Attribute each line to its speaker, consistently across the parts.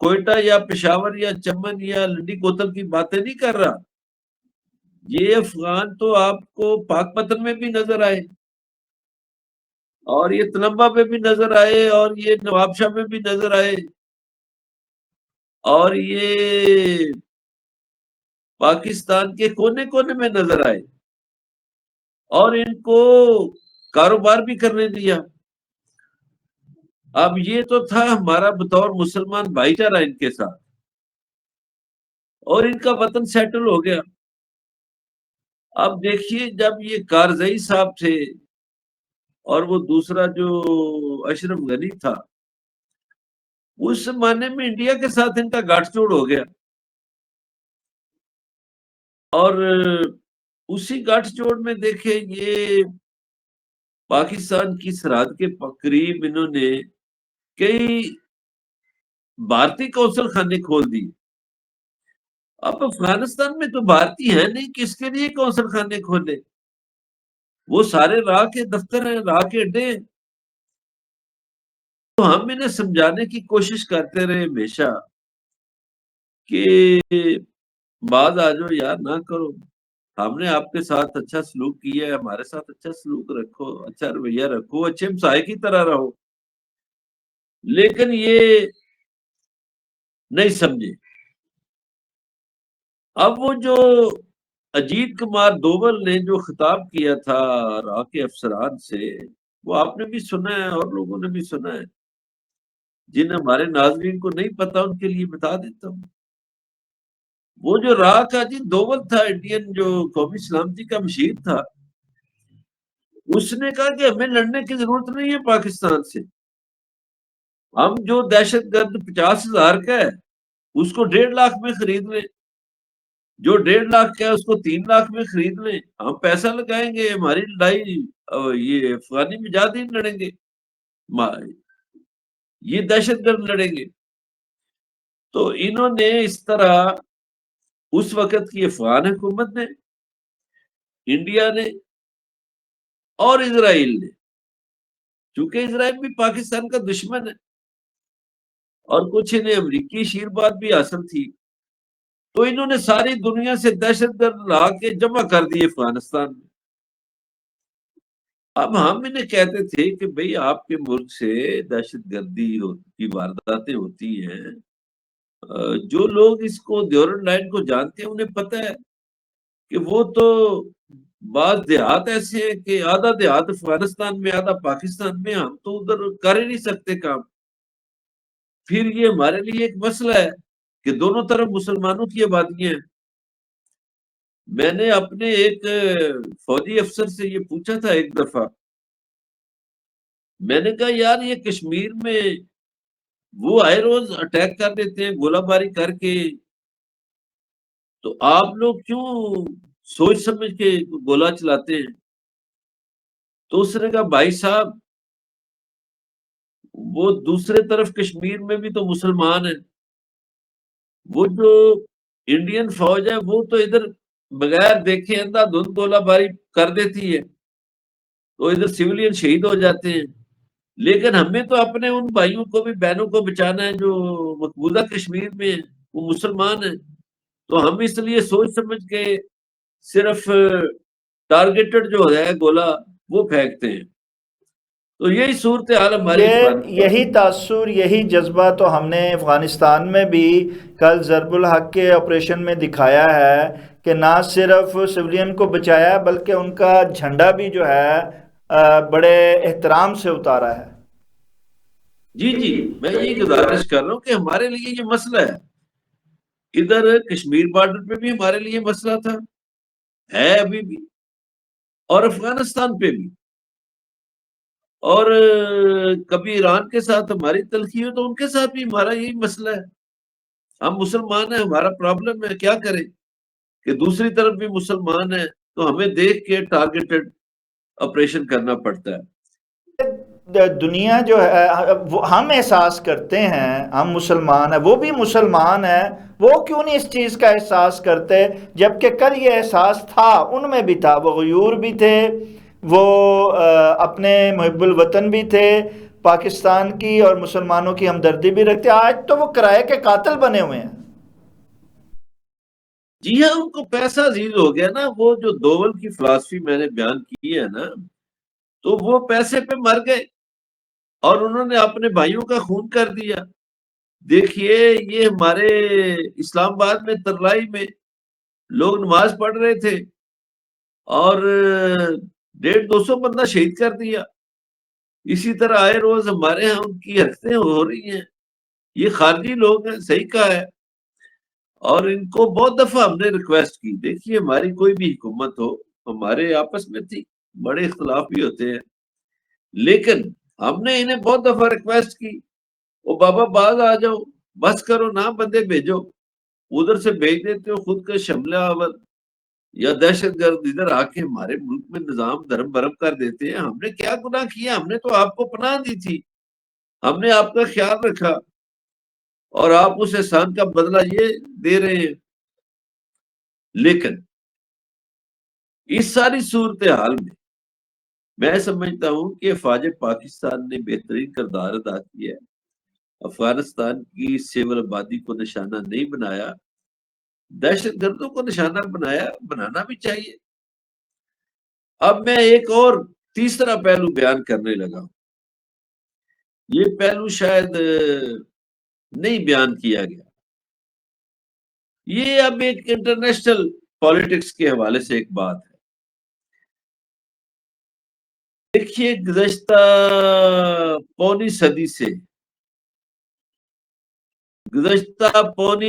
Speaker 1: کوئٹہ یا پشاور یا چمن یا لنڈی کوتل کی باتیں نہیں کر رہا. یہ افغان تو آپ کو پاک پتن میں بھی نظر آئے, اور یہ تلمبا میں بھی نظر آئے, اور یہ نواب شاہ میں بھی نظر آئے, اور یہ پاکستان کے کونے کونے میں نظر آئے, اور ان کو کاروبار بھی کرنے دیا. اب یہ تو تھا ہمارا بطور مسلمان بھائی چارہ ان کے ساتھ, اور ان کا وطن سیٹل ہو گیا. اب دیکھیے جب یہ کارزئی صاحب تھے اور وہ دوسرا جو اشرف غنی تھا, اس زمانے میں انڈیا کے ساتھ ان کا گاٹھ جوڑ ہو گیا, اور اسی گاٹھ جوڑ میں دیکھیں یہ پاکستان کی سرحد کے قریب انہوں نے کئی بھارتی قونصل خانے کھول دی. اب افغانستان میں تو بھارتی ہیں نہیں, کس کے لیے قونصل خانے کھولے؟ وہ سارے راہ کے دفتر ہیں, راہ کے اڈے ہیں. تو ہم انہیں سمجھانے کی کوشش کرتے رہے ہمیشہ کہ بعد آ جاؤ یار, نہ کرو, ہم نے آپ کے ساتھ اچھا سلوک کیا ہے, ہمارے ساتھ اچھا سلوک رکھو, اچھا رویہ رکھو, اچھے ہمسائے کی طرح رہو. لیکن یہ نہیں سمجھے. اب وہ جو اجیت کمار دوول نے جو خطاب کیا تھا راہ کے افسران سے, وہ آپ نے بھی سنا ہے اور لوگوں نے بھی سنا ہے. جن ہمارے ناظرین کو نہیں پتا ان کے لیے بتا دیتا ہوں. وہ جو راہ کا اجیت دوول تھا, انڈین جو قومی سلامتی کا مشیر تھا, اس نے کہا کہ ہمیں لڑنے کی ضرورت نہیں ہے پاکستان سے. ہم جو دہشت گرد 50,000 کا ہے اس کو 1.5 لاکھ میں خرید لیں, جو 1.5 لاکھ کا ہے اس کو 3 لاکھ میں خرید لیں, ہم پیسہ لگائیں گے, ہماری لڑائی یہ افغانی مجاہدین لڑیں گے, یہ دہشت گرد لڑیں گے. تو انہوں نے اس طرح اس وقت کی افغان حکومت نے, انڈیا نے اور اسرائیل نے, چونکہ اسرائیل بھی پاکستان کا دشمن ہے اور کچھ انہیں امریکی آشیرواد بھی حاصل تھی, تو انہوں نے ساری دنیا سے دہشت گرد لا کے جمع کر دی افغانستان میں. اب ہم انہیں کہتے تھے کہ بھئی آپ کے ملک سے دہشت گردی کی وارداتیں ہوتی ہیں, جو لوگ اس کو ڈیورنڈ لائن کو جانتے ہیں انہیں پتہ ہے کہ وہ تو بعض دیہات ایسے ہیں کہ آدھا دیہات افغانستان میں آدھا پاکستان میں, ہم تو ادھر کر ہی نہیں سکتے کام. پھر یہ ہمارے لیے ایک مسئلہ ہے کہ دونوں طرف مسلمانوں کی آبادیاں ہیں. میں نے اپنے ایک فوجی افسر سے یہ پوچھا تھا ایک دفعہ, میں نے کہا یار یہ کشمیر میں وہ آئے روز اٹیک کر دیتے ہیں گولہ باری کر کے, تو آپ لوگ کیوں سوچ سمجھ کے گولہ چلاتے ہیں؟ تو اس نے کہا بھائی صاحب وہ دوسرے طرف کشمیر میں بھی تو مسلمان ہیں, وہ جو انڈین فوج ہے وہ تو ادھر بغیر دیکھے اندھا دھند گولہ باری کر دیتی ہے, تو ادھر سویلین شہید ہو جاتے ہیں. لیکن ہمیں تو اپنے ان بھائیوں کو بھی بہنوں کو بچانا ہے جو مقبوضہ کشمیر میں ہیں, وہ مسلمان ہیں. تو ہم اس لیے سوچ سمجھ کے صرف ٹارگیٹڈ جو ہے گولہ وہ پھینکتے ہیں. تو یہی صورتحال ہماری
Speaker 2: یہی تاثر, یہی جذبہ تو ہم نے افغانستان میں بھی کل ضرب الحق کے آپریشن میں دکھایا ہے کہ نہ صرف سولین کو بچایا بلکہ ان کا جھنڈا بھی جو ہے بڑے احترام سے اتارا ہے.
Speaker 1: جی جی, میں یہی گزارش کر رہا ہوں کہ ہمارے لیے یہ مسئلہ ہے. ادھر کشمیر بارڈر پہ بھی ہمارے لیے مسئلہ تھا, ہے ابھی بھی, اور افغانستان پہ بھی, اور کبھی ایران کے ساتھ ہماری تلخی ہو تو ان کے ساتھ بھی ہمارا یہی مسئلہ ہے. ہم مسلمان ہیں, ہمارا پرابلم ہے, کیا کریں کہ دوسری طرف بھی مسلمان ہیں تو ہمیں دیکھ کے ٹارگیٹڈ آپریشن کرنا پڑتا ہے.
Speaker 2: دنیا جو ہے ہم احساس کرتے ہیں, ہم مسلمان ہیں, وہ بھی مسلمان ہیں, وہ کیوں نہیں اس چیز کا احساس کرتے جبکہ کل یہ احساس تھا, ان میں بھی تھا, وہ غیور بھی تھے, وہ اپنے محب الوطن بھی تھے, پاکستان کی اور مسلمانوں کی ہمدردی بھی رکھتے ہیں، آج تو وہ کرائے کے قاتل بنے ہوئے ہیں۔
Speaker 1: جی ہاں، ان کو پیسہ عزیز ہو گیا نا، وہ جو دوول کی فلسفی میں نے بیان کی ہے نا، تو وہ پیسے پہ مر گئے اور انہوں نے اپنے بھائیوں کا خون کر دیا۔ دیکھیے یہ ہمارے اسلام آباد میں ترلائی میں لوگ نماز پڑھ رہے تھے اور 150-200 بندہ شہید کر دیا۔ اسی طرح آئے روز ہمارے ہاں ان کی حرکتیں ہو رہی ہیں۔ یہ خارجی لوگ ہیں، صحیح کہا ہے، اور ان کو بہت دفعہ ہم نے ریکویسٹ کی، دیکھیے ہماری کوئی بھی حکومت ہو، ہمارے آپس میں تھی، بڑے اختلاف بھی ہوتے ہیں، لیکن ہم نے انہیں بہت دفعہ ریکویسٹ کی، او بابا باز آ جاؤ، بس کرو نہ، بندے بھیجو، ادھر سے بھیج دیتے ہو خود کا شملہ آور یا دہشت گرد ادھر آ کے ہمارے ملک میں نظام دھرم برم کر دیتے ہیں۔ ہم نے کیا گناہ کیا؟ ہم نے تو آپ کو پناہ دی تھی، ہم نے آپ کا خیال رکھا، اور آپ اس احسان کا بدلہ یہ دے رہے ہیں۔ لیکن اس ساری صورتحال میں میں سمجھتا ہوں کہ فوج پاکستان نے بہترین کردار ادا کیا ہے، افغانستان کی سول آبادی کو نشانہ نہیں بنایا، دہشت گردوں کو نشانہ بنایا، بنانا بھی چاہیے۔ اب میں ایک اور تیسرا پہلو بیان کرنے لگا ہوں، یہ پہلو شاید نہیں بیان کیا گیا، یہ اب ایک انٹرنیشنل پالیٹکس کے حوالے سے ایک بات ہے۔ دیکھیے گزشتہ پونی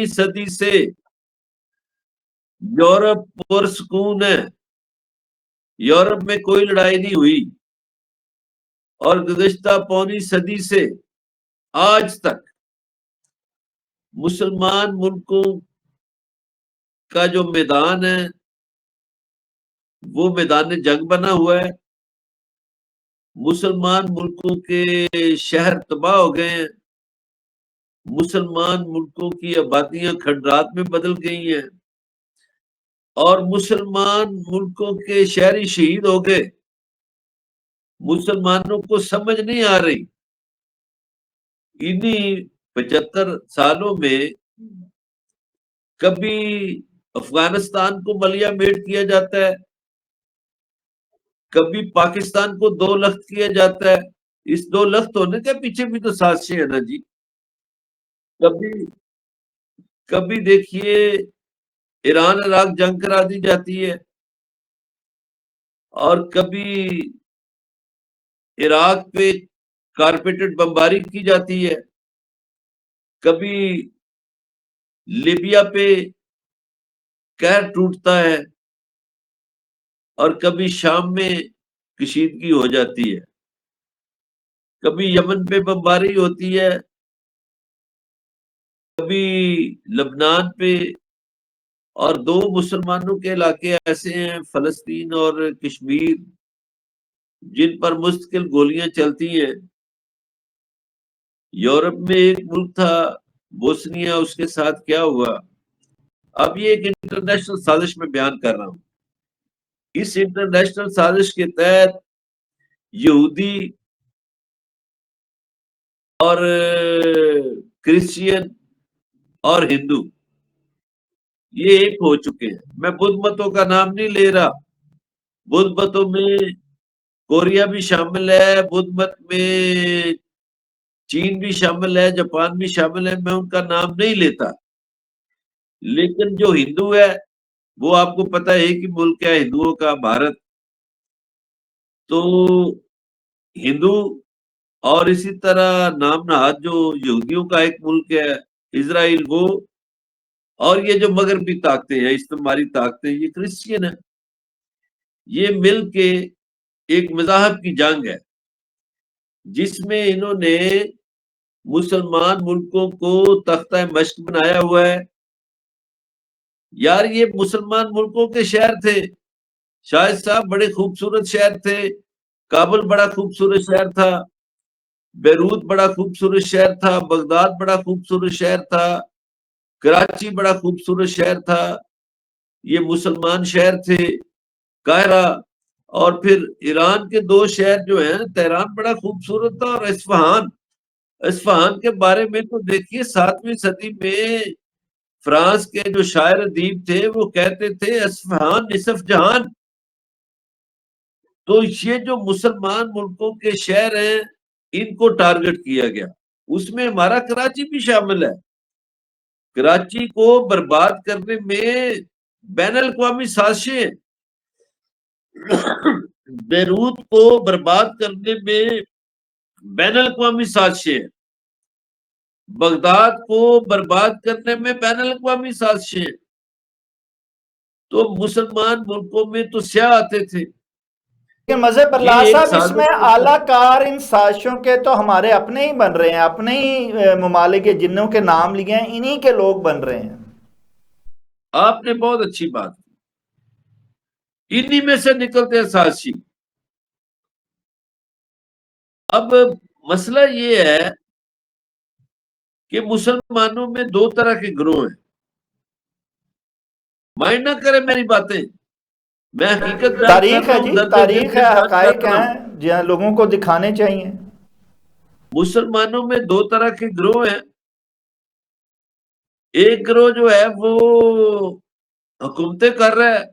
Speaker 1: صدی سے یورپ پرسکون ہے، یورپ میں کوئی لڑائی نہیں ہوئی، اور گزشتہ پونی صدی سے آج تک مسلمان ملکوں کا جو میدان ہے وہ میدان جنگ بنا ہوا ہے، مسلمان ملکوں کے شہر تباہ ہو گئے ہیں، مسلمان ملکوں کی آبادیاں کھنڈرات میں بدل گئی ہیں، اور مسلمان ملکوں کے شہری شہید ہو گئے۔ مسلمانوں کو سمجھ نہیں آ رہی، انہی 75 سالوں میں کبھی افغانستان کو ملیہ میٹ کیا جاتا ہے، کبھی پاکستان کو 2 لخت کیا جاتا ہے۔ اس 2 لخت ہونے کے پیچھے بھی تو سازشیں ہیں نا جی۔ کبھی دیکھیے ایران عراق جنگ کرا دی جاتی ہے، اور کبھی عراق پہ کارپیٹڈ بمباری کی جاتی ہے، کبھی لیبیا پہ قہر ٹوٹتا ہے، اور کبھی شام میں کشیدگی ہو جاتی ہے، کبھی یمن پہ بمباری ہوتی ہے، کبھی لبنان پہ، اور 2 مسلمانوں کے علاقے ایسے ہیں فلسطین اور کشمیر جن پر مستقل گولیاں چلتی ہیں۔ یورپ میں ایک ملک تھا بوسنیا، اس کے ساتھ کیا ہوا؟ اب یہ ایک انٹرنیشنل سازش میں بیان کر رہا ہوں۔ اس انٹرنیشنل سازش کے تحت یہودی اور کرسچین اور ہندو یہ ایک ہو چکے ہیں۔ میں بدھ متوں کا نام نہیں لے رہا، بدھ متوں میں کوریا بھی شامل ہے، بدھ مت میں چین بھی شامل ہے، جاپان بھی شامل ہے، میں ان کا نام نہیں لیتا، لیکن جو ہندو ہے وہ آپ کو پتہ ہے کہ ملک ہے ہندوؤں کا بھارت، تو ہندو، اور اسی طرح نام نہاد جو یہودیوں کا ایک ملک ہے اسرائیل، وہ، اور یہ جو مغربی طاقتیں ہیں، استعماری طاقتیں، یہ کرسچین ہیں، یہ مل کے ایک مذاہب کی جنگ ہے جس میں انہوں نے مسلمان ملکوں کو تختہ مشق بنایا ہوا ہے۔ یار یہ مسلمان ملکوں کے شہر تھے، شاہد صاحب بڑے خوبصورت شہر تھے، کابل بڑا خوبصورت شہر تھا، بیروت بڑا خوبصورت شہر تھا، بغداد بڑا خوبصورت شہر تھا، کراچی بڑا خوبصورت شہر تھا، یہ مسلمان شہر تھے، قاہرہ اور پھر ایران کے 2 شہر جو ہیں، تہران بڑا خوبصورت تھا، اور اصفہان کے بارے میں تو دیکھیے 7ویں صدی میں فرانس کے جو شاعر ادیب تھے وہ کہتے تھے اصفہان نصف جہان۔ تو یہ جو مسلمان ملکوں کے شہر ہیں ان کو ٹارگٹ کیا گیا، اس میں ہمارا کراچی بھی شامل ہے۔ کراچی کو برباد کرنے میں بین الاقوامی سازشیں، بیروت کو برباد کرنے میں بین الاقوامی سازشیں، بغداد کو برباد کرنے میں بین الاقوامی سازشیں۔ تو مسلمان ملکوں میں تو سیاح آتے تھے۔
Speaker 2: لیکن مذہب
Speaker 1: یہ
Speaker 2: اللہ
Speaker 1: ایک
Speaker 2: صاحب اس میں
Speaker 1: سازش
Speaker 2: اعلیٰ کار ان سازشوں کے تو ہمارے اپنے ہی بن رہے ہیں، اپنے ہی ممالک کے جنوں کے نام لیے ہیں انہی کے لوگ بن رہے ہیں۔
Speaker 1: آپ نے بہت اچھی بات کی، انہی میں سے نکلتے ہیں سازشی۔ اب مسئلہ یہ ہے کہ مسلمانوں میں 2 طرح کے گروہ ہیں۔ مائنڈ نہ کرے میری باتیں، میں حقیقت بیان کر
Speaker 2: تاریخ
Speaker 1: رہا
Speaker 2: ہے
Speaker 1: ہوں،
Speaker 2: جی،
Speaker 1: درد دل
Speaker 2: تاریخ
Speaker 1: کے
Speaker 2: ہے،
Speaker 1: ساتھ
Speaker 2: حقائق
Speaker 1: کر رہا ہوں۔
Speaker 2: ہیں جہاں لوگوں کو دکھانے چاہیے۔
Speaker 1: مسلمانوں میں 2 طرح کے گروہ ہیں۔ ایک گروہ جو ہے وہ حکومتیں کر رہا ہے،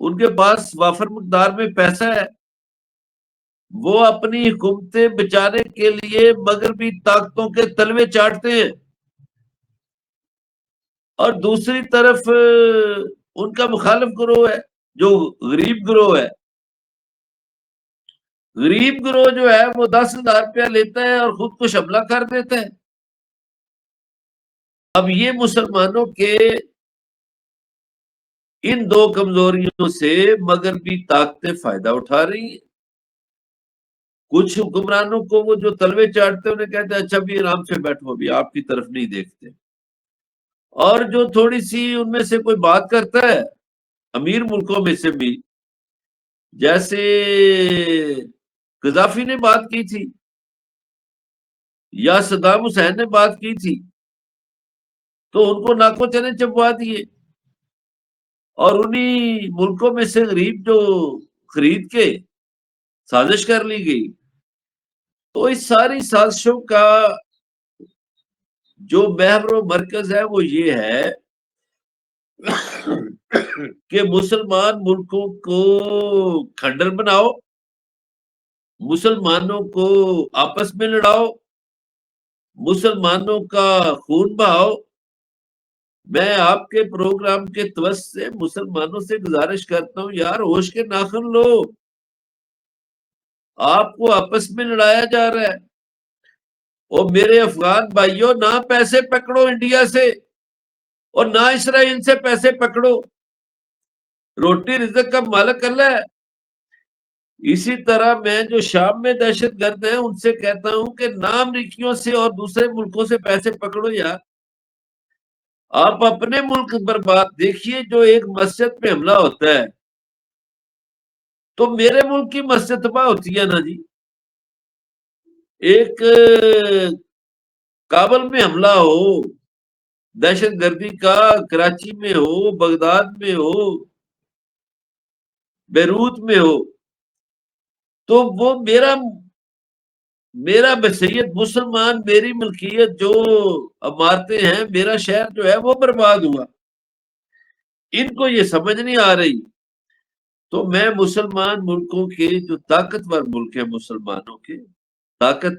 Speaker 1: ان کے پاس وافر مقدار میں پیسہ ہے، وہ اپنی حکومتیں بچانے کے لیے مغربی طاقتوں کے تلوے چاٹتے ہیں، اور دوسری طرف ان کا مخالف گروہ ہے جو غریب گروہ ہے۔ غریب گروہ جو ہے وہ 10,000 روپیہ لیتا ہے اور خود کو حملہ کر دیتا ہے۔ اب یہ مسلمانوں کے ان 2 کمزوریوں سے مغربی طاقتیں فائدہ اٹھا رہی ہیں۔ کچھ حکمرانوں کو وہ جو تلوے چاٹتے ہیں انہیں کہتے ہیں اچھا بھی آرام سے بیٹھو، ابھی آپ کی طرف نہیں دیکھتے۔ اور جو تھوڑی سی ان میں سے کوئی بات کرتا ہے، امیر ملکوں میں سے بھی، جیسے قذافی نے بات کی تھی یا صدام حسین نے بات کی تھی، تو ان کو ناکوں چنے چبوا دیے، اور انہی ملکوں میں سے غریب جو خرید کے سازش کر لی گئی۔ تو اس ساری سازشوں کا جو محور و مرکز ہے وہ یہ ہے کہ مسلمان ملکوں کو کھنڈر بناؤ، مسلمانوں کو آپس میں لڑاؤ، مسلمانوں کا خون بہاؤ۔ میں آپ کے پروگرام کے توسط سے مسلمانوں سے گزارش کرتا ہوں، یار ہوش کے ناخن لو، آپ کو آپس میں لڑایا جا رہا ہے۔ اور میرے افغان بھائیوں، نہ پیسے پکڑو انڈیا سے اور نہ اسرائیل سے پیسے پکڑو، روٹی رزق کا مالک اللہ ہے۔ اسی طرح میں جو شام میں دہشت گرد ہیں ان سے کہتا ہوں کہ نہ امریکیوں سے اور دوسرے ملکوں سے پیسے پکڑو یار، آپ اپنے ملک برباد دیکھیے۔ جو ایک مسجد پہ حملہ ہوتا ہے تو میرے ملک کی مسجد تباہ ہوتی ہے نا جی۔ ایک کابل میں حملہ ہو دہشت گردی کا، کراچی میں ہو، بغداد میں ہو، بیروت میں ہو، تو وہ میرا بسیت مسلمان، میری ملکیت جو عمارتیں ہیں، میرا شہر جو ہے وہ برباد ہوا۔ ان کو یہ سمجھ نہیں آ رہی۔ تو میں مسلمان ملکوں کے جو طاقتور ملک ہیں، مسلمانوں کے طاقت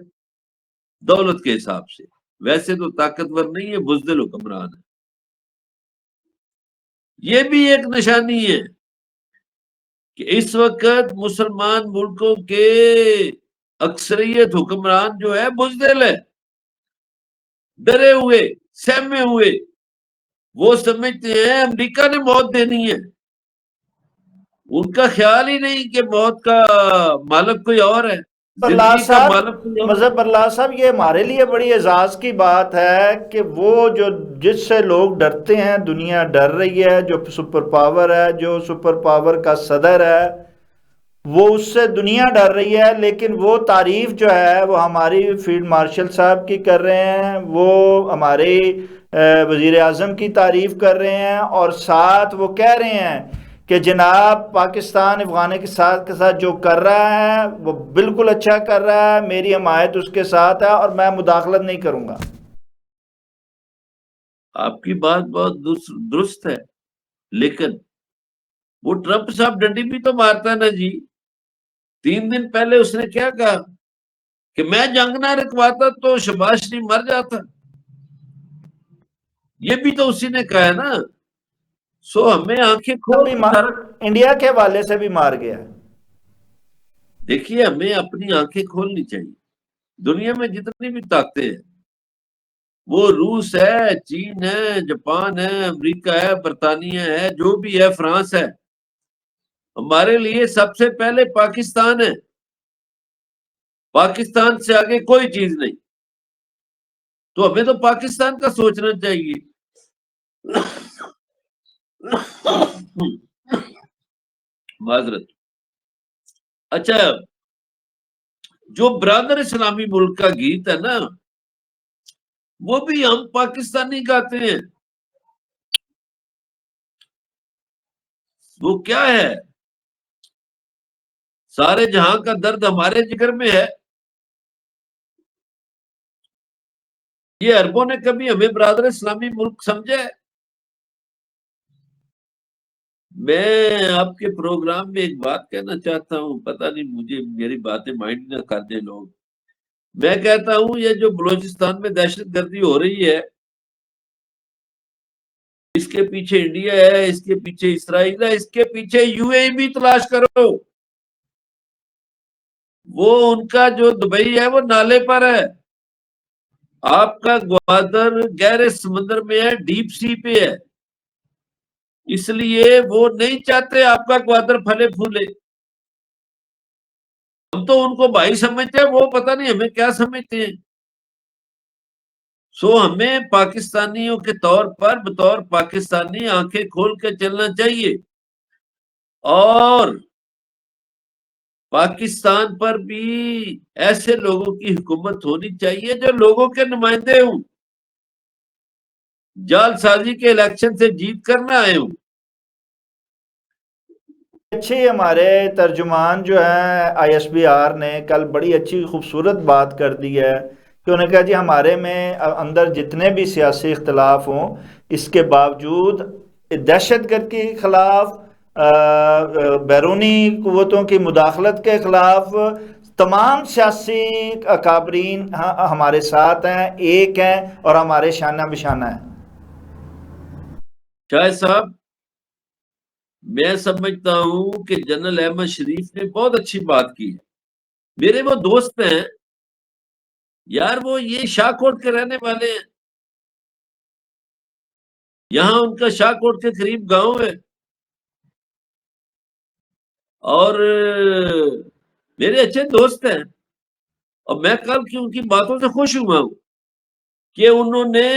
Speaker 1: دولت کے حساب سے ویسے تو طاقتور نہیں ہے، بزدل حکمران ہے، یہ بھی ایک نشانی ہے کہ اس وقت مسلمان ملکوں کے اکثریت حکمران جو ہے بزدل ہے، ڈرے ہوئے، سہمے ہوئے۔ وہ سمجھتے ہیں امریکہ نے موت دینی ہے، ان کا خیال ہی نہیں کہ موت کا مالک کوئی اور ہے،
Speaker 2: اللہ
Speaker 1: زندگی کا
Speaker 2: صاحب،
Speaker 1: مالک کوئی اور ہے۔
Speaker 2: مظہر اللہ صاحب، یہ ہمارے لیے بڑی اعزاز کی بات ہے کہ وہ جس سے لوگ ڈرتے ہیں، دنیا ڈر رہی ہے، جو سپر پاور ہے، جو سپر پاور کا صدر ہے، وہ اس سے دنیا ڈر رہی ہے، لیکن وہ تعریف جو ہے وہ ہماری فیلڈ مارشل صاحب کی کر رہے ہیں، وہ ہمارے وزیر اعظم کی تعریف کر رہے ہیں، اور ساتھ وہ کہہ رہے ہیں کہ جناب پاکستان افغان کے ساتھ جو کر رہا ہے وہ بالکل اچھا کر رہا ہے، میری حمایت اس کے ساتھ ہے اور میں مداخلت نہیں کروں گا؟
Speaker 1: آپ کی بات بہت درست ہے، لیکن وہ ٹرمپ صاحب ڈنڈی بھی تو مارتا ہے نا جی۔ 3 دن پہلے اس نے کیا کہا کہ میں جنگ نہ رکواتا تو شہباز شریف مر جاتا، یہ بھی تو اسی نے کہا ہے نا۔ سو ہمیں آنکھیں کھول کے سارا،
Speaker 2: انڈیا کے حوالے سے بھی مار گیا ہے۔
Speaker 1: دیکھیے ہمیں اپنی آنکھیں کھولنی چاہیے۔ دنیا میں جتنی بھی طاقتیں ہیں، وہ روس ہے، چین ہے، جاپان ہے، امریکہ ہے، برطانیہ ہے، جو بھی ہے، فرانس ہے، ہمارے لیے سب سے پہلے پاکستان ہے۔ پاکستان سے آگے کوئی چیز نہیں، تو ہمیں تو پاکستان کا سوچنا چاہیے۔ معذرت۔ اچھا، جو برادر اسلامی ملک کا گیت ہے نا، وہ بھی ہم پاکستانی گاتے ہیں۔ وہ کیا ہے؟ سارے جہاں کا درد ہمارے جگر میں ہے۔ یہ عربوں نے کبھی ہمیں برادر اسلامی ملک سمجھا ہے؟ میں آپ کے پروگرام میں ایک بات کہنا چاہتا ہوں، پتہ نہیں مجھے میری باتیں مائنڈ نہ کر دیں لوگ۔ میں کہتا ہوں یہ جو بلوچستان میں دہشت گردی ہو رہی ہے، اس کے پیچھے انڈیا ہے، اس کے پیچھے اسرائیل ہے، اس کے پیچھے یو اے ای بھی تلاش کرو۔ وہ ان کا جو دبئی ہے وہ نالے پر ہے، آپ کا گوادر گہرے سمندر میں ہے، ڈیپ سی پہ ہے، اس لیے وہ نہیں چاہتے آپ کا گوادر پھلے پھولے۔ ہم تو ان کو بھائی سمجھتے ہیں، وہ پتہ نہیں ہمیں کیا سمجھتے ہیں۔ سو ہمیں پاکستانیوں کے طور پر بطور پاکستانی آنکھیں کھول کے چلنا چاہیے، اور پاکستان پر بھی ایسے لوگوں کی حکومت ہونی چاہیے جو لوگوں کے نمائندے ہوں، جال سازی کے الیکشن سے جیت کر نہ آئے ہوں۔
Speaker 2: اچھی ہمارے ترجمان جو ہیں آئی ایس بی آر نے کل بڑی اچھی خوبصورت بات کر دی ہے کہ انہوں نے کہا جی ہمارے میں اندر جتنے بھی سیاسی اختلاف ہوں، اس کے باوجود دہشت گرد کے خلاف، بیرونی قوتوں کی مداخلت کے خلاف تمام سیاسی اکابرین ہمارے ساتھ ہیں، ایک ہیں اور ہمارے شانہ بشانہ ہیں۔
Speaker 1: شاہد صاحب، میں سمجھتا ہوں کہ جنرل احمد شریف نے بہت اچھی بات کی ہے۔ میرے وہ دوست ہیں یار، وہ یہ شاہ کوٹ کے رہنے والے ہیں، یہاں ان کا شاہ کوٹ کے قریب گاؤں ہے، اور میرے اچھے دوست ہیں، اور میں کل کی ان کی باتوں سے خوش ہوا ہوں کہ انہوں نے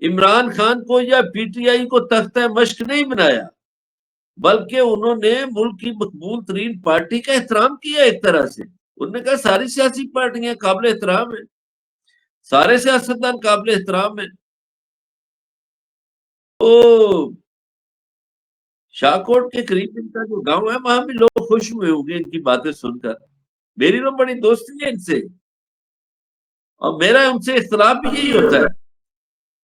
Speaker 1: عمران خان کو یا پی ٹی آئی کو تختہ مشق نہیں بنایا، بلکہ انہوں نے ملک کی مقبول ترین پارٹی کا احترام کیا۔ ایک طرح سے انہوں نے کہا ساری سیاسی پارٹیاں قابل احترام ہیں، سارے سیاستدان قابل احترام ہیں۔ تو شاہ کوٹ کے قریب ان کا جو گاؤں ہے، وہاں بھی لوگ خوش ہوئے ہوں گے ان کی باتیں سن کر۔ میری تو بڑی دوستی ہے ان سے، اور میرا ان سے اختلاف بھی یہی ہوتا ہے۔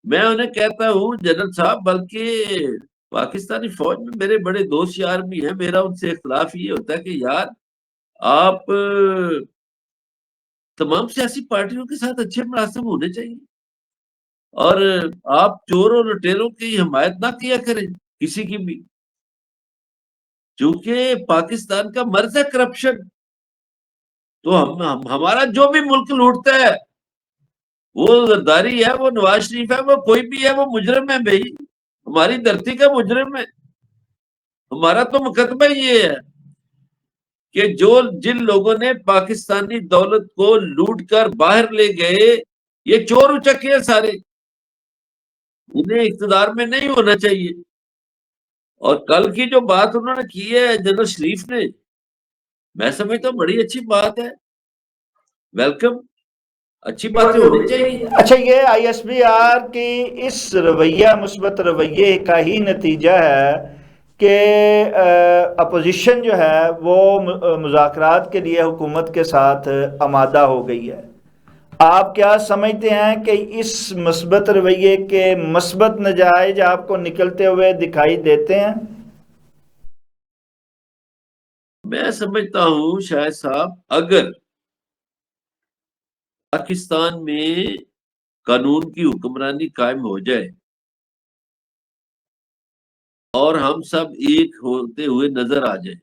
Speaker 1: میں انہیں کہتا ہوں جنرل صاحب، بلکہ پاکستانی فوج میں میرے بڑے دوست یار بھی ہیں، میرا ان سے اختلاف یہ ہوتا ہے کہ یار آپ تمام سیاسی پارٹیوں کے ساتھ اچھے مناسب ہونے چاہیے، اور آپ چوروں لٹیروں کی حمایت نہ کیا کریں کسی کی بھی، چونکہ پاکستان کا مرض ہے کرپشن۔ تو ہمارا جو بھی ملک لوٹتا ہے، وہ زرداری ہے، وہ نواز شریف ہے، وہ کوئی بھی ہے، وہ مجرم ہے بھائی، ہماری دھرتی کا مجرم ہے۔ ہمارا تو مقدمہ یہ ہے کہ جن لوگوں نے پاکستانی دولت کو لوٹ کر باہر لے گئے، یہ چور اچکے ہیں سارے، انہیں اقتدار میں نہیں ہونا چاہیے۔ اور کل کی جو بات انہوں نے کی ہے جنرل شریف نے، میں سمجھتا ہوں بڑی اچھی بات ہے، ویلکم، اچھی باتیں ہونی چاہیے۔
Speaker 2: اچھا، یہ آئی ایس بی آر کی اس رویہ مثبت رویے کا ہی نتیجہ ہے کہ اپوزیشن جو ہے وہ مذاکرات کے لیے حکومت کے ساتھ آمادہ ہو گئی ہے. آپ کیا سمجھتے ہیں کہ اس مثبت رویے کے مثبت نتائج آپ کو نکلتے ہوئے دکھائی دیتے ہیں؟
Speaker 1: میں سمجھتا ہوں شاہد صاحب، اگر پاکستان میں قانون کی حکمرانی قائم ہو جائے اور ہم سب ایک ہوتے ہوئے نظر آ جائیں.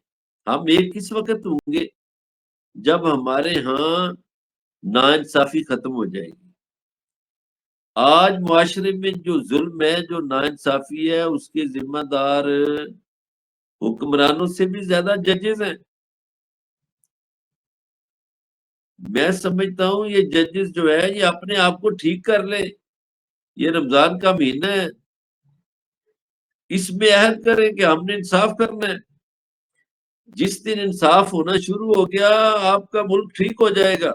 Speaker 1: ہم ایک کس وقت ہوں گے؟ جب ہمارے ہاں ناانصافی ختم ہو جائے گی. آج معاشرے میں جو ظلم ہے، جو ناانصافی ہے، اس کے ذمہ دار حکمرانوں سے بھی زیادہ ججز ہیں. میں سمجھتا ہوں یہ ججز جو ہے یہ اپنے آپ کو ٹھیک کر لیں. یہ رمضان کا مہینہ ہے، اس میں عہد کریں کہ ہم نے انصاف کرنا ہے. جس دن انصاف ہونا شروع ہو گیا آپ کا ملک ٹھیک ہو جائے گا.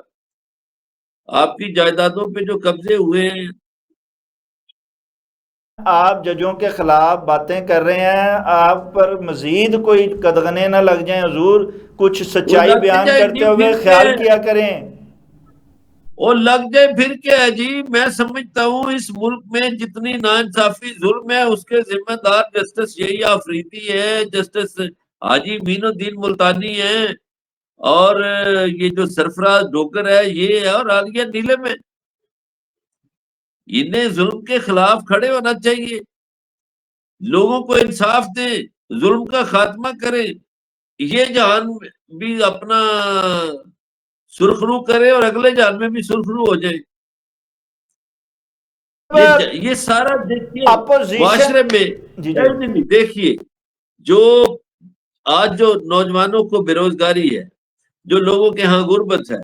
Speaker 1: آپ کی جائیدادوں پہ جو قبضے ہوئے ہیں،
Speaker 2: آپ ججوں کے خلاف باتیں کر رہے ہیں، آپ پر مزید کوئی قدغنے نہ لگ جائیں حضور. کچھ
Speaker 1: وہ
Speaker 2: سچائی
Speaker 1: لگ
Speaker 2: بیان
Speaker 1: جائے
Speaker 2: کرتے
Speaker 1: جی
Speaker 2: ہوئے
Speaker 1: پھر کیا
Speaker 2: خیال
Speaker 1: ہے؟
Speaker 2: کیا کریں.
Speaker 1: وہ لگ جائے پھر کیا ہے جی؟ میں سمجھتا ہوں اس ملک میں جتنی ناانصافی ظلم ہے اس کے ذمہ دار جسٹس یہی آفریدی ہے، جسٹس حاجی مین الدین ملتانی ہے، اور یہ جو سرفراز ڈوگر ہے یہ ہے، اور عالیہ نیلم ہے. انہیں ظلم کے خلاف کھڑے ہونا چاہیے. لوگوں کو انصاف دیں، ظلم کا خاتمہ کریں. یہ جہان بھی اپنا سرخرو کرے اور اگلے جہان میں بھی سرخرو ہو جائے. یہ سارا دیکھیے
Speaker 2: اپوزیشن
Speaker 1: معاشرے میں.
Speaker 2: جی جی
Speaker 1: دیکھیے جو آج جو نوجوانوں کو بے روزگاری ہے، جو لوگوں کے ہاں غربت ہے،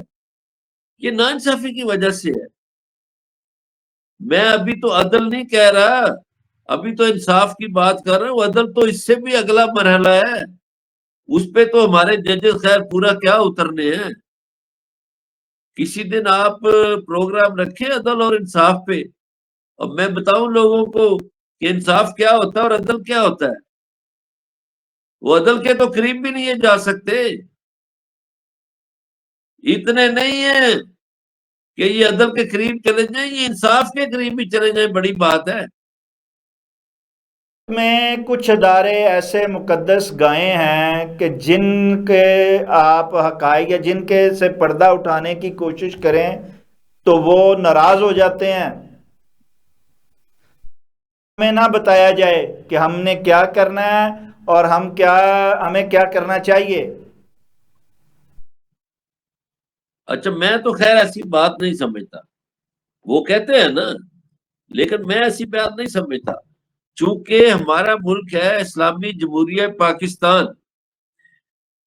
Speaker 1: یہ ناانصافی کی وجہ سے ہے. میں ابھی تو عدل نہیں کہہ رہا، ابھی تو انصاف کی بات کر رہا ہوں. عدل تو اس سے بھی اگلا مرحلہ ہے، اس پہ تو ہمارے ججز خیر پورا کیا اترنے ہیں. کسی دن آپ پروگرام رکھیں عدل اور انصاف پہ، اور میں بتاؤں لوگوں کو کہ انصاف کیا ہوتا ہے اور عدل کیا ہوتا ہے. وہ عدل کے تو قریب بھی نہیں جا سکتے. اتنے نہیں ہیں کہ یہ عدل کے قریب چلے جائیں، یہ انصاف کے قریب بھی چلے جائیں، بڑی بات ہے.
Speaker 2: میں کچھ ادارے ایسے مقدس گائے ہیں کہ جن کے آپ حقائق یا جن کے سے پردہ اٹھانے کی کوشش کریں تو وہ ناراض ہو جاتے ہیں. ہمیں نہ بتایا جائے کہ ہم نے کیا کرنا ہے اور ہمیں کیا کرنا چاہیے.
Speaker 1: اچھا، میں تو خیر ایسی بات نہیں سمجھتا. وہ کہتے ہیں نا، لیکن میں ایسی بات نہیں سمجھتا. چونکہ ہمارا ملک ہے اسلامی جمہوریہ پاکستان،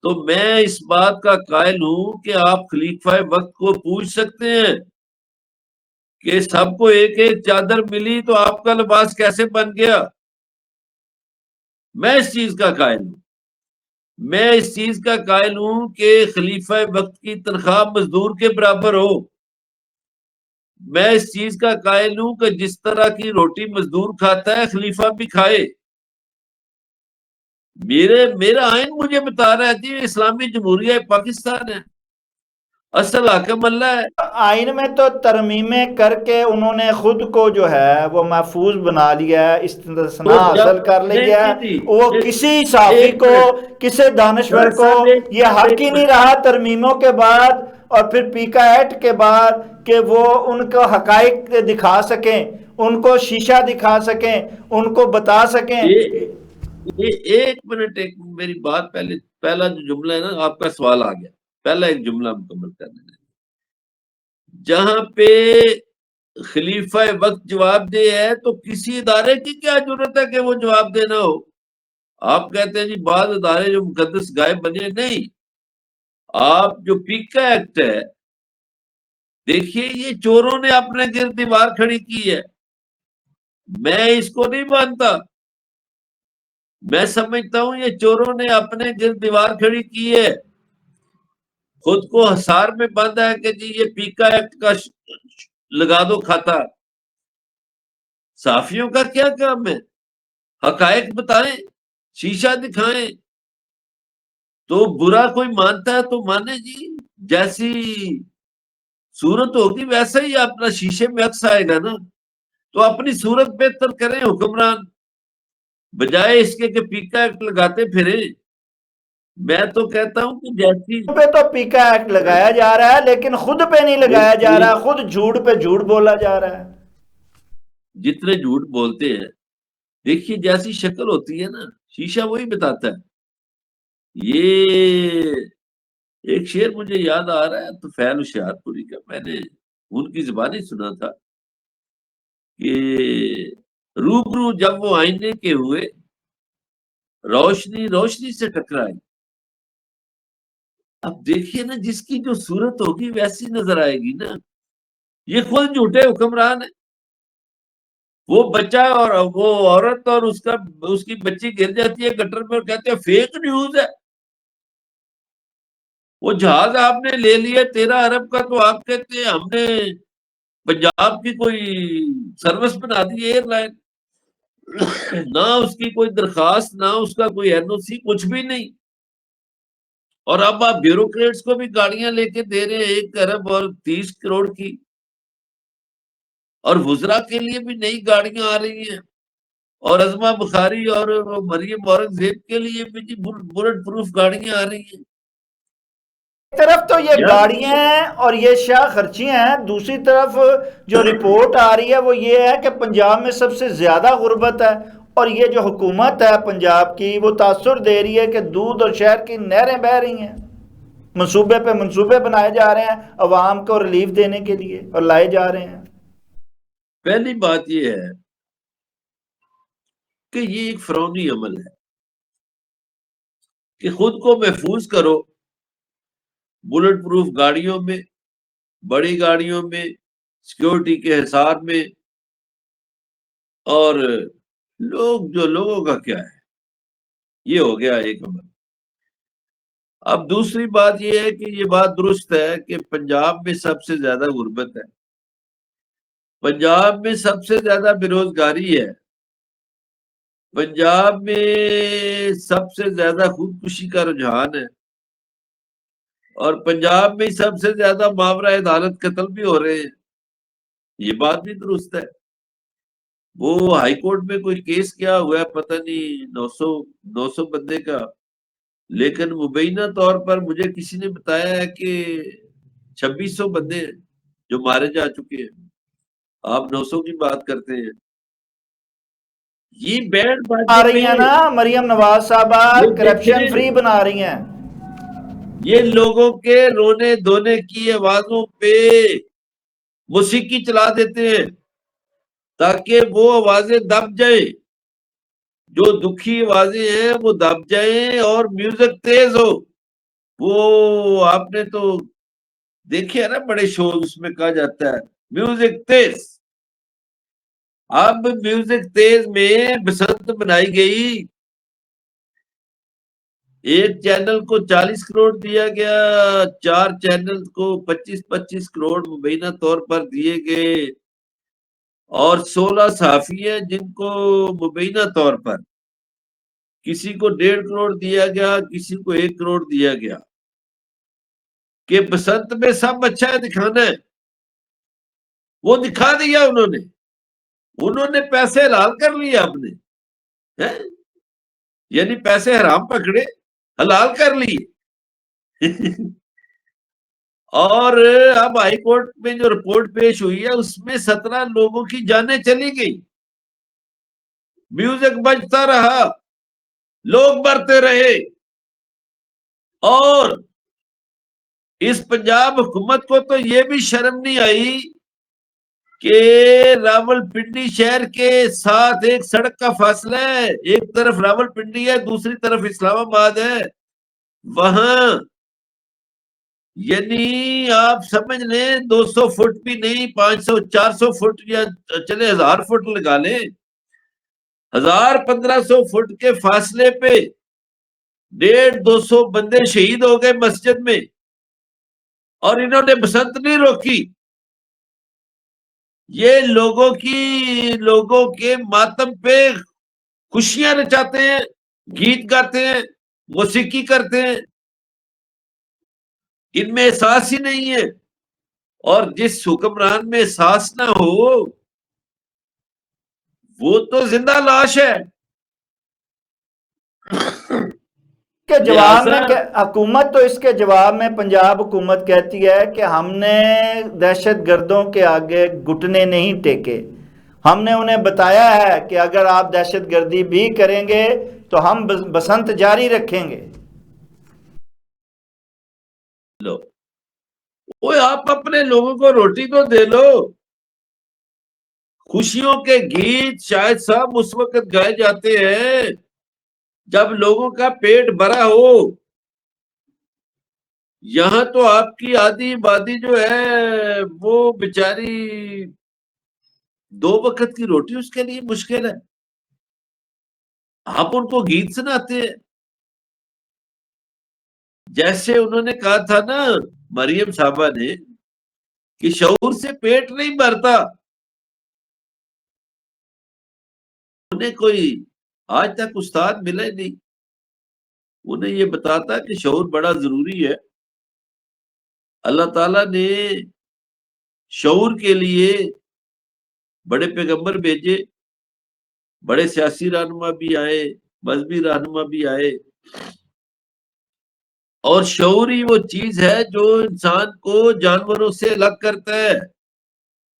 Speaker 1: تو میں اس بات کا قائل ہوں کہ آپ خلیفہ وقت کو پوچھ سکتے ہیں کہ سب کو ایک ایک چادر ملی تو آپ کا لباس کیسے بن گیا. میں اس چیز کا قائل ہوں. میں اس چیز کا قائل ہوں کہ خلیفہ وقت کی تنخواہ مزدور کے برابر ہو. میں اس چیز کا قائل ہوں کہ جس طرح کی روٹی مزدور کھاتا ہے خلیفہ بھی کھائے. میرا آئین مجھے بتا رہا ہے کہ اسلامی جمہوریہ پاکستان ہے، اصل حاکم اللہ ہے.
Speaker 2: آئین میں تو ترمیمیں کر کے انہوں نے خود کو جو ہے وہ محفوظ بنا لیا ہے،
Speaker 1: تو
Speaker 2: استثناء
Speaker 1: جب
Speaker 2: حاصل کر لیا ہے.
Speaker 1: نہیں جی
Speaker 2: وہ کسی صحافی
Speaker 1: ایک
Speaker 2: کو،
Speaker 1: منٹ
Speaker 2: کسی دانشور
Speaker 1: شاہد
Speaker 2: کو
Speaker 1: صاحب، ایک
Speaker 2: یہ
Speaker 1: منٹ
Speaker 2: حق
Speaker 1: ایک
Speaker 2: ہی نہیں
Speaker 1: منٹ
Speaker 2: رہا ترمیموں کے بعد اور پھر پیکا ایکٹ کے بعد کہ وہ ان کو حقائق دکھا سکیں، ان کو شیشہ دکھا سکیں، ان کو بتا سکیں.
Speaker 1: ایک منٹ میری بات پہلا جو جملہ ہے نا، آپ کا سوال آ گیا. پہلا ایک جملہ مکمل کرنے دیں. جہاں پہ خلیفہ وقت جواب دے ہے تو کسی ادارے کی کیا ضرورت ہے کہ وہ جواب دینا ہو. آپ کہتے ہیں جی بعض ادارے جو مقدس غائب بنے، نہیں. آپ جو پیکا ایکٹ ہے دیکھیے، یہ چوروں نے اپنے گرد دیوار کھڑی کی ہے. میں اس کو نہیں مانتا. میں سمجھتا ہوں یہ چوروں نے اپنے گرد دیوار کھڑی کی ہے، خود کو حصار میں بند ہے کہ جی یہ پیکا ایکٹ کا لگا دو کھاتا. صحافیوں کا کیا کام ہے؟ حقائق بتائیں. شیشہ دکھائیں تو برا کوئی مانتا ہے تو مانے جی، جیسی صورت ہوگی ویسا ہی اپنا شیشے میں عکس آئے گا نا. تو اپنی صورت بہتر کریں حکمران، بجائے اس کے کہ پیکا ایکٹ لگاتے پھریں. میں تو کہتا ہوں کہ جیسی
Speaker 2: پہ تو پیکا ایکٹ لگایا جا رہا ہے لیکن خود پہ نہیں لگایا جا رہا، خود جھوٹ پہ جھوٹ بولا جا رہا ہے.
Speaker 1: جتنے جھوٹ بولتے ہیں، دیکھیے جیسی شکل ہوتی ہے نا، شیشہ وہی بتاتا ہے. یہ ایک شعر مجھے یاد آ رہا ہے تو فیل ہوشیار پوری کا، میں نے ان کی زبانی سنا تھا کہ روبرو جب وہ آئینے کے ہوئے، روشنی روشنی سے ٹکرائی. اب دیکھیے نا، جس کی جو صورت ہوگی ویسی نظر آئے گی نا. یہ خود جھوٹے حکمران ہے. وہ بچہ اور وہ عورت اور اس کی بچی گر جاتی ہے گٹر میں اور کہتے ہیں فیک نیوز ہے. وہ جہاز آپ نے لے لیا 13 ارب کا تو آپ کہتے ہیں ہم نے پنجاب کی کوئی سروس بنا دی ایئر لائن. نہ اس کی کوئی درخواست، نہ اس کا کوئی این او سی، کچھ بھی نہیں. اور اب آپ بیوروکریٹس کو بھی گاڑیاں لے کے دے رہے ہیں 1 ارب اور 30 کروڑ کی، اور وزراء کے لیے بھی نئی گاڑیاں آ رہی ہیں، اور عظمہ بخاری اور مریم اورنگزیب کے لیے بھی جی بلٹ پروف گاڑیاں آ رہی ہیں.
Speaker 2: ایک طرف تو یہ گاڑیاں ہیں اور یہ شاہ خرچیاں ہیں، دوسری طرف جو رپورٹ آ رہی ہے وہ یہ ہے کہ پنجاب میں سب سے زیادہ غربت ہے، اور یہ جو حکومت ہے پنجاب کی وہ تاثر دے رہی ہے کہ دودھ اور شہر کی نہریں بہہ رہی ہیں، منصوبے پہ منصوبے بنائے جا رہے ہیں عوام کو ریلیف دینے کے لیے اور لائے جا رہے ہیں.
Speaker 1: پہلی بات یہ ہے کہ یہ ایک فرعونی عمل ہے کہ خود کو محفوظ کرو بلٹ پروف گاڑیوں میں، بڑی گاڑیوں میں، سیکیورٹی کے حصار میں، اور لوگوں کا کیا ہے. یہ ہو گیا ایک عمل. اب دوسری بات یہ ہے کہ یہ بات درست ہے کہ پنجاب میں سب سے زیادہ غربت ہے، پنجاب میں سب سے زیادہ بے روزگاری ہے، پنجاب میں سب سے زیادہ خودکشی کا رجحان ہے، اور پنجاب میں سب سے زیادہ ماورا عدالت قتل بھی ہو رہے ہیں. یہ بات بھی درست ہے. وہ ہائی کورٹ میں کوئی کیس کیا ہوا ہے پتہ نہیں 900 بندے کا، لیکن مبینہ طور پر مجھے کسی نے بتایا ہے کہ 2600 بندے ہیں جو مارے جا چکے ہیں. آپ 900 کی بات کرتے ہیں. یہ بینڈ
Speaker 2: آ
Speaker 1: باجے
Speaker 2: رہی
Speaker 1: میں
Speaker 2: ہیں نا مریم نواز صاحبہ،
Speaker 1: یہ
Speaker 2: کرپشن فری
Speaker 1: دیکھیں،
Speaker 2: بنا رہی ہیں.
Speaker 1: یہ لوگوں کے رونے دھونے کی آوازوں پہ موسیقی چلا دیتے ہیں تاکہ وہ آوازیں دب جائیں، جو دکھی آوازیں ہیں وہ دب جائیں اور میوزک تیز ہو. وہ آپ نے تو دیکھے ہے نا بڑے شوز، اس میں کہا جاتا ہے میوزک تیز. اب میوزک تیز میں بسنت بنائی گئی، ایک چینل کو 40 کروڑ دیا گیا، 4 چینل کو 25 کروڑ مبینہ طور پر دیے گئے، اور 16 صحافی ہیں جن کو مبینہ طور پر کسی کو 1.5 کروڑ دیا گیا، کسی کو 1 کروڑ دیا گیا، کہ بسنت میں سب اچھا ہے دکھانا ہے. وہ دکھا دیا انہوں نے پیسے حلال کر لیے اپنے، یعنی پیسے حرام پکڑے حلال کر لیے. اور اب ہائی کورٹ میں جو رپورٹ پیش ہوئی ہے اس میں 17 لوگوں کی جانیں چلی گئی. میوزک بجتا رہا، لوگ مرتے رہے، اور اس پنجاب حکومت کو تو یہ بھی شرم نہیں آئی کہ راول پنڈی شہر کے ساتھ ایک سڑک کا فاصلہ ہے، ایک طرف راول پنڈی ہے دوسری طرف اسلام آباد ہے، وہاں یعنی آپ سمجھ لیں 200 فٹ بھی نہیں، 500 400 فٹ یا چلے 1000 فٹ لگا لیں، 1500 فٹ کے فاصلے پہ 150-200 بندے شہید ہو گئے مسجد میں، اور انہوں نے بسنت نہیں روکی. یہ لوگوں کے ماتم پہ خوشیاں نچاتے ہیں گیت گاتے ہیں، موسیقی کرتے ہیں، ان میں احساس ہی نہیں ہے. اور جس حکمران میں احساس نہ ہو وہ تو زندہ لاش ہے.
Speaker 2: کے جواب
Speaker 1: لہذا
Speaker 2: میں حکومت تو اس کے جواب میں پنجاب حکومت کہتی ہے کہ ہم نے دہشت گردوں کے آگے گھٹنے نہیں ٹیکے، ہم نے انہیں بتایا ہے کہ اگر آپ دہشت گردی بھی کریں گے تو ہم بسنت جاری رکھیں گے.
Speaker 1: لو اوے آپ اپنے لوگوں کو روٹی تو دے لو. خوشیوں کے گیت شاید صاحب اس وقت گائے جاتے ہیں جب لوگوں کا پیٹ بھرا ہو. یہاں تو آپ کی آدھی آبادی جو ہے وہ بیچاری 2 وقت کی روٹی اس کے لیے مشکل ہے. آپ ان کو گیت سناتے ہیں. جیسے انہوں نے کہا تھا نا مریم صاحبہ نے کہ شعور سے پیٹ نہیں بھرتا. انہیں کوئی آج تک استاد ملا ہی نہیں انہیں یہ بتاتا کہ شعور بڑا ضروری ہے. اللہ تعالیٰ نے شعور کے لیے بڑے پیغمبر بھیجے، بڑے سیاسی رہنما بھی آئے، مذہبی رہنما بھی آئے، اور شعور ہی وہ چیز ہے جو انسان کو جانوروں سے الگ کرتا ہے،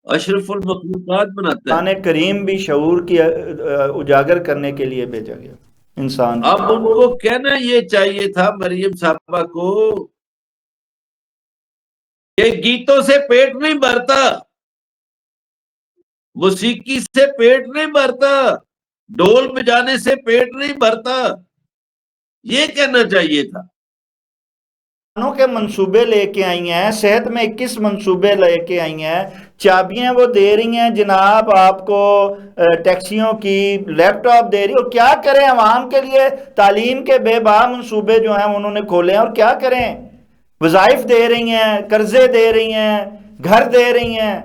Speaker 1: اشرف المخلوقات بناتا ہے.
Speaker 2: قرآن کریم بھی شعور کی اجاگر کرنے کے لیے بھیجا گیا انسان
Speaker 1: اب ان کو کہنا یہ چاہیے تھا مریم صاحبہ کو کہ گیتوں سے پیٹ نہیں بھرتا، موسیقی سے پیٹ نہیں بھرتا، ڈھول بجانے سے پیٹ نہیں بھرتا، یہ کہنا چاہیے تھا.
Speaker 2: کے منصوبے لے کے آئی ہیں، صحت میں 21 منصوبے لے کے آئی ہیں، چابیاں وہ دے رہی ہیں جناب آپ کو ٹیکسیوں کی، لیپ ٹاپ دے رہی. اور کیا کریں عوام کے لیے؟ تعلیم کے بے بہا منصوبے جو ہیں انہوں نے کھولے ہیں، اور کیا کریں؟ وظائف دے رہی ہیں، قرضے دے رہی ہیں، گھر دے رہی ہیں.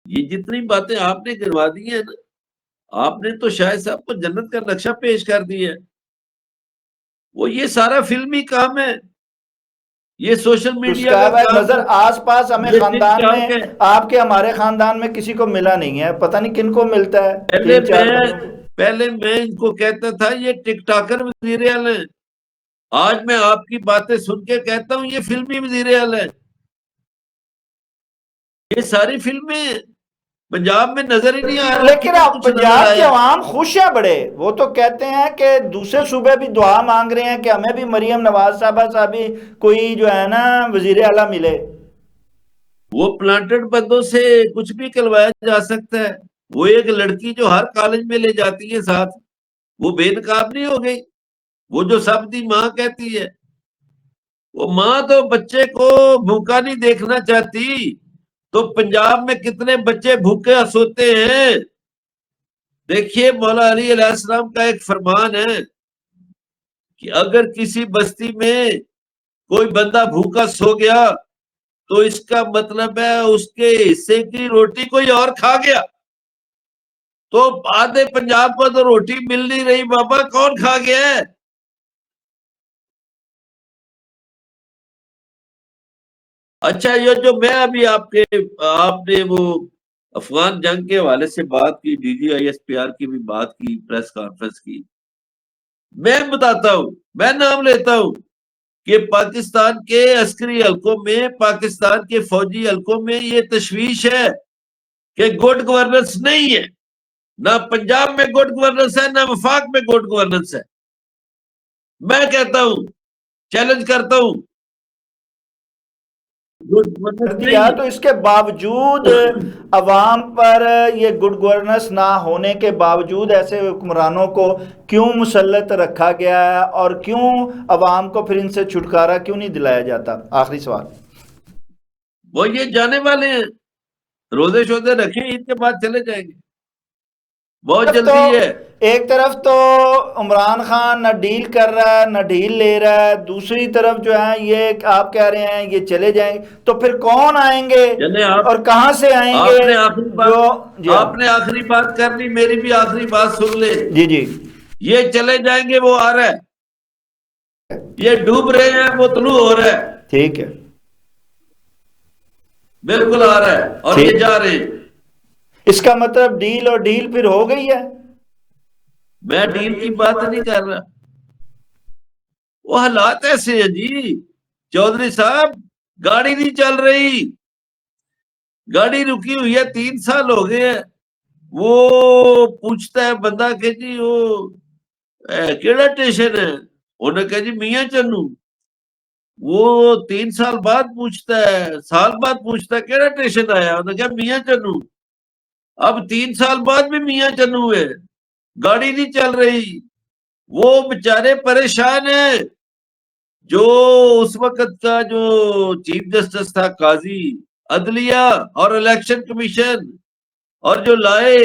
Speaker 1: یہ جتنی باتیں آپ نے کروا دی ہیں نا، آپ نے تو شاید صاحب کو جنت کا نقشہ پیش کر دیا ہے. وہ یہ سارا فلمی کام ہے، یہ سوشل
Speaker 2: اس
Speaker 1: میڈیا
Speaker 2: کا
Speaker 1: کا
Speaker 2: بھائی
Speaker 1: کام
Speaker 2: نظر
Speaker 1: ہے،
Speaker 2: آس پاس ہمیں
Speaker 1: یہ ٹک
Speaker 2: خاندان میں،
Speaker 1: ٹاک ہے.
Speaker 2: آپ کے ہمارے خاندان میں کسی کو ملا نہیں ہے، پتہ نہیں کن کو ملتا ہے، 3-4 بندوں کو.
Speaker 1: پہلے میں ان کو کہتا تھا یہ ٹک ٹاکر وزیر اعلیٰ ہیں، آج میں آپ کی باتیں سن کے کہتا ہوں یہ فلمی وزیر اعلیٰ ہے. یہ ساری فلمیں پنجاب میں نظر ہی نہیں آ رہا
Speaker 2: لیکن
Speaker 1: کدھر
Speaker 2: اب
Speaker 1: کچھ نظر
Speaker 2: پنجاب کے
Speaker 1: آیا.
Speaker 2: عوام خوش ہیں بڑے، وہ تو کہتے ہیں کہ دوسرے صوبے بھی دعا مانگ رہے ہیں کہ ہمیں بھی مریم نواز صاحبہ کوئی جو ہے نا وزیر اعلیٰ ملے.
Speaker 1: وہ پلانٹڈ بندوں سے کچھ بھی کلوایا جا سکتا ہے. وہ ایک لڑکی جو ہر کالج میں لے جاتی ہے ساتھ، وہ بے نقاب نہیں ہو گئی؟ وہ جو سب دی ماں کہتی ہے، وہ ماں تو بچے کو بھوکا نہیں دیکھنا چاہتی. تو پنجاب میں کتنے بچے بھوکے سوتے ہیں. دیکھیے مولا علی علیہ السلام کا ایک فرمان ہے کہ اگر کسی بستی میں کوئی بندہ بھوکا سو گیا تو اس کا مطلب ہے اس کے حصے کی روٹی کوئی اور کھا گیا. تو آدھے پنجاب کو تو روٹی مل نہیں رہی، بابا کون کھا گیا ہے؟ اچھا یہ جو میں ابھی آپ نے وہ افغان جنگ کے حوالے سے بات کی، D G I S P R کی بھی بات کی، پریس کانفرنس کی. میں بتاتا ہوں، میں نام لیتا ہوں کہ پاکستان کے عسکری حلقوں میں، پاکستان کے فوجی حلقوں میں یہ تشویش ہے کہ گڈ گورننس نہیں ہے. نہ پنجاب میں گڈ گورننس ہے، نہ وفاق میں گڈ گورننس ہے. میں کہتا ہوں، چیلنج کرتا ہوں، گڈ
Speaker 2: کر
Speaker 1: گورننس
Speaker 2: دیا
Speaker 1: نہیں
Speaker 2: تو اس کے باوجود عوام پر یہ گڈ گورننس نہ ہونے کے باوجود ایسے حکمرانوں کو کیوں مسلط رکھا گیا ہے، اور کیوں عوام کو پھر ان سے چھٹکارا کیوں نہیں دلایا جاتا؟ آخری سوال.
Speaker 1: وہ یہ جانے والے ہیں، روزے شوزے رکھیں، عید کے بعد چلے جائیں گے. بہت
Speaker 2: تو
Speaker 1: جلدی ہے.
Speaker 2: ایک طرف تو عمران خان نہ ڈیل کر رہا ہے نہ ڈیل لے رہا ہے، دوسری طرف جو ہے یہ آپ کہہ رہے ہیں یہ چلے جائیں گے، تو پھر کون آئیں گے
Speaker 1: چلے
Speaker 2: اور کہاں سے آئیں گے؟
Speaker 1: آپ نے آخری بات
Speaker 2: جو جی
Speaker 1: آپ نے آخری بات کرنی، میری بھی آخری بات سن لے.
Speaker 2: جی جی
Speaker 1: یہ چلے جائیں گے وہ آ رہا ہے، یہ ڈوب رہے ہیں وہ طلوع ہو رہا ہے،
Speaker 2: ٹھیک ہے،
Speaker 1: بالکل آ رہا ہے اور یہ
Speaker 2: ٹھیک.
Speaker 1: جا رہے ہیں.
Speaker 2: اس کا مطلب ڈیل اور ڈیل پھر ہو گئی ہے؟
Speaker 1: میں ڈیل کی بات نہیں کر رہا، وہ حالات ایسے ہیں جی چودھری صاحب، گاڑی نہیں چل رہی، گاڑی رکی ہوئی ہے، 3 سال ہو گئے ہیں. وہ پوچھتا ہے بندہ کہ جی وہ کیڑا اسٹیشن ہے، انہوں نے کہا جی میاں چنو. وہ 3 سال بعد پوچھتا ہے، سال بعد پوچھتا ہے کیڑا اسٹیشن آیا، انہوں نے کہا میاں چنو. اب 3 سال بعد بھی میاں چنو ہے، گاڑی نہیں چل رہی. وہ بےچارے پریشان ہیں. جو اس وقت کا جو چیف جسٹس تھا، قاضی عدلیہ اور الیکشن کمیشن اور جو لائے،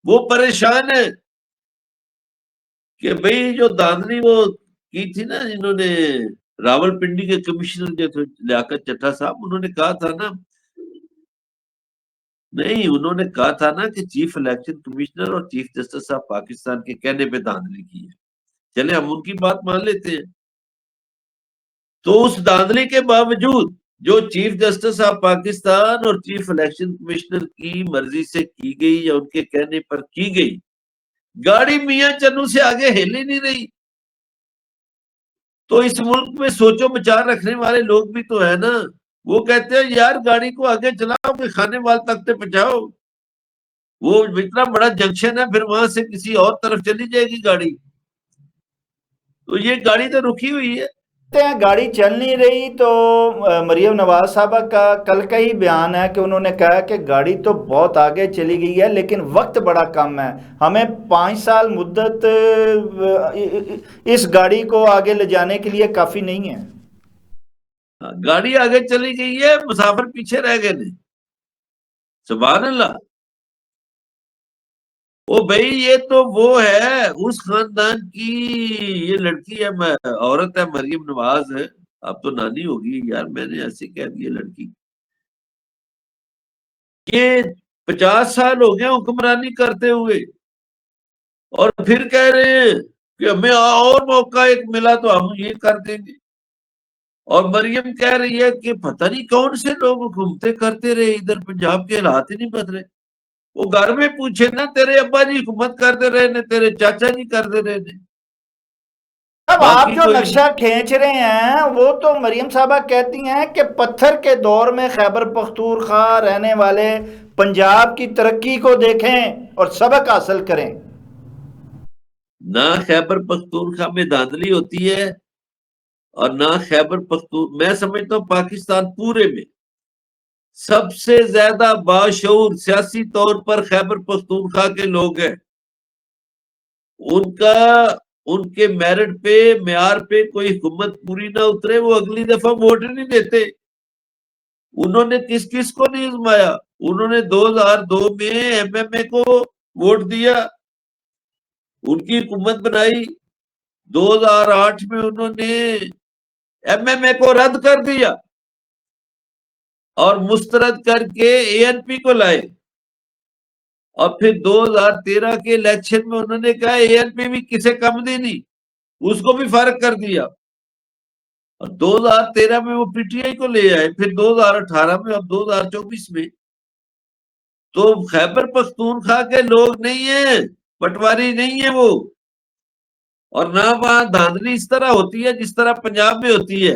Speaker 1: وہ پریشان ہے کہ بھئی جو دھاندلی وہ کی تھی نا، جنہوں نے راول پنڈی کے کمشنر جو تھے لیاقت چٹھا صاحب، انہوں نے کہا تھا نا، نہیں انہوں نے کہا تھا نا کہ چیف الیکشن کمشنر اور چیف جسٹس آف پاکستان کے کہنے پہ دھاندلی کی ہے. چلے ہم ان کی بات مان لیتے ہیں. تو اس دھاندلی کے باوجود جو چیف جسٹس آف پاکستان اور چیف الیکشن کمشنر کی مرضی سے کی گئی یا ان کے کہنے پر کی گئی، گاڑی میاں چنو سے آگے ہل ہی نہیں رہی. تو اس ملک میں سوچو بچار رکھنے والے لوگ بھی تو ہے نا، وہ کہتے ہیں یار گاڑی کو آگے چلاؤ کہ کھانے وال تک پہنچاؤ. وہ اتنا بڑا جنکشن ہے، پھر وہاں سے کسی اور طرف چلی جائے گی گاڑی. تو یہ گاڑی تو رکی ہوئی ہے.
Speaker 2: ہیں گاڑی چل نہیں رہی. تو مریم نواز صاحبہ کا کل کا ہی بیان ہے کہ انہوں نے کہا کہ گاڑی تو بہت آگے چلی گئی ہے لیکن وقت بڑا کم ہے، ہمیں 5 سال مدت اس گاڑی کو آگے لے جانے کے لیے کافی نہیں ہے.
Speaker 1: گاڑی آگے چلی گئی ہے، مسافر پیچھے رہ گئے تھے. سبحان اللہ. او بھائی یہ تو وہ ہے اس خاندان کی، یہ لڑکی ہے، عورت ہے، مریم نواز ہے، اب تو نانی ہوگی یار، میں نے ایسے کہہ دیا لڑکی کہ 50 سال ہو گئے حکمرانی کرتے ہوئے، اور پھر کہہ رہے ہیں کہ ہمیں اور موقع ایک ملا تو ہم یہ کر دیں گے. اور مریم کہہ رہی ہے کہ پتہ نہیں کون سے لوگ گھومتے کرتے رہے ادھر، پنجاب کے حالات ہی نہیں بدلے. وہ گھر میں پوچھے نا، تیرے ابا جی حکومت کرتے رہے نے، تیرے چاچا جی کرتے رہے نے.
Speaker 2: اب آپ
Speaker 1: باقی
Speaker 2: جو
Speaker 1: کوئی
Speaker 2: نقشہ کھینچ رہے ہیں وہ تو مریم صاحبہ کہتی ہیں کہ پتھر کے دور میں خیبر پختونخوا رہنے والے پنجاب کی ترقی کو دیکھیں اور سبق حاصل کریں.
Speaker 1: نہ خیبر پختونخوا میں دھاندلی ہوتی ہے اور نہ خیبر پختون، میں سمجھتا ہوں پاکستان پورے میں سب سے زیادہ باشعور سیاسی طور پر خیبر پختونخوا کے لوگ ہیں. ان کے میرٹ پہ، معیار پہ کوئی حکومت پوری نہ اترے، وہ اگلی دفعہ ووٹ نہیں دیتے. انہوں نے کس کس کو نہیں آزمایا؟ انہوں نے 2002 میں ایم ایم اے کو ووٹ دیا، ان کی حکومت بنائی. 2008 میں انہوں نے ایم ایم اے کو رد کر دیا اور مسترد کر کے اے این پی کو لائے. اور پھر 2013 کے الیکشن میں انہوں نے کہا اے این پی بھی کسے کم دی نہیں، اس کو بھی فارغ کر دیا. اور 2013 میں وہ پی ٹی آئی کو لے آئے، پھر 2018 میں، اب 2024 میں. تو خیبر پختونخوا کے لوگ نہیں ہیں، پٹواری نہیں ہیں وہ، اور نہ وہاں دھاندلی اس طرح ہوتی ہے جس طرح پنجاب میں ہوتی ہے.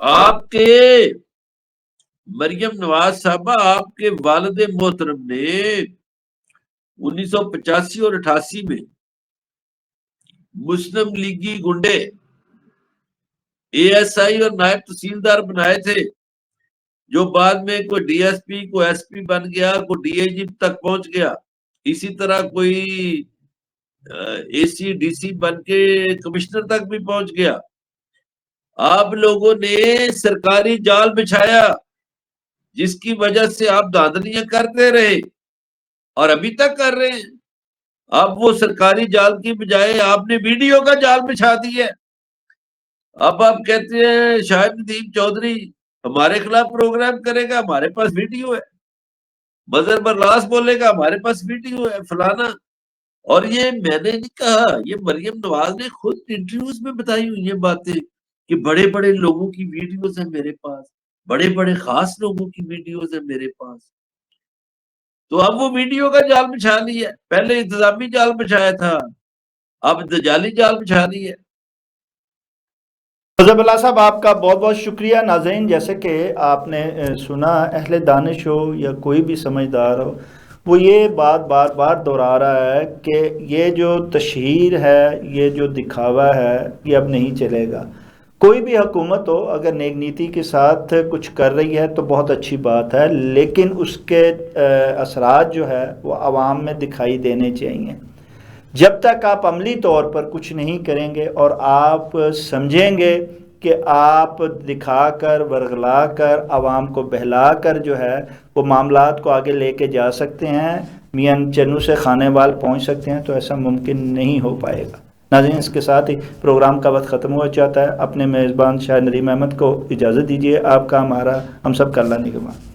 Speaker 1: آپ کے مریم نواز صاحبہ، آپ کے والد محترم نے 1985 اور 88 میں مسلم لیگی گنڈے اے ایس آئی اور نائب تحصیلدار بنائے تھے، جو بعد میں کوئی ڈی ایس پی، کوئی ایس پی بن گیا، کوئی ڈی آئی جی تک پہنچ گیا، اسی طرح کوئی اے سی ڈی سی بن کے کمشنر تک بھی پہنچ گیا. آپ لوگوں نے سرکاری جال بچھایا، جس کی وجہ سے آپ دھاندلیاں کرتے رہے اور ابھی تک کر رہے ہیں. اب وہ سرکاری جال کی بجائے آپ نے ویڈیو کا جال بچھا دیا ہے. اب آپ کہتے ہیں شاہد ندیم چودھری ہمارے خلاف پروگرام کرے گا، ہمارے پاس ویڈیو ہے. مظہر برلاس بولے گا، ہمارے پاس ویڈیو ہے فلانا. اور یہ میں نے نہیں کہا، یہ مریم نواز نے خود انٹرویوز میں بتائی ہوئی ہیں باتیں کہ بڑے بڑے لوگوں کی ویڈیوز ہیں میرے پاس، بڑے بڑے خاص لوگوں کی ویڈیوز ہیں میرے پاس. تو اب وہ ویڈیو کا جال بچھا لیا. پہلے انتظامی جال بچھایا تھا، اب جعلی جال بچھا لیا.
Speaker 2: مظہر اللہ صاحب آپ کا بہت بہت شکریہ. ناظرین، جیسے کہ آپ نے سنا، اہل دانش ہو یا کوئی بھی سمجھدار ہو، وہ یہ بات بار بار دہرا رہا ہے کہ یہ جو تشہیر ہے، یہ جو دکھاوا ہے، یہ اب نہیں چلے گا. کوئی بھی حکومت ہو اگر نیک نیتی کے ساتھ کچھ کر رہی ہے تو بہت اچھی بات ہے، لیکن اس کے اثرات جو ہے وہ عوام میں دکھائی دینے چاہیے. جب تک آپ عملی طور پر کچھ نہیں کریں گے اور آپ سمجھیں گے کہ آپ دکھا کر، ورغلا کر، عوام کو بہلا کر جو ہے وہ معاملات کو آگے لے کے جا سکتے ہیں، میاں چنو سے خانے وال پہنچ سکتے ہیں، تو ایسا ممکن نہیں ہو پائے گا. ناظرین، اس کے ساتھ ہی پروگرام کا وقت ختم ہو جاتا ہے. اپنے میزبان شاہد ندیم احمد کو اجازت دیجیے. آپ کا، ہمارا، ہم سب کا اللہ نگہبان.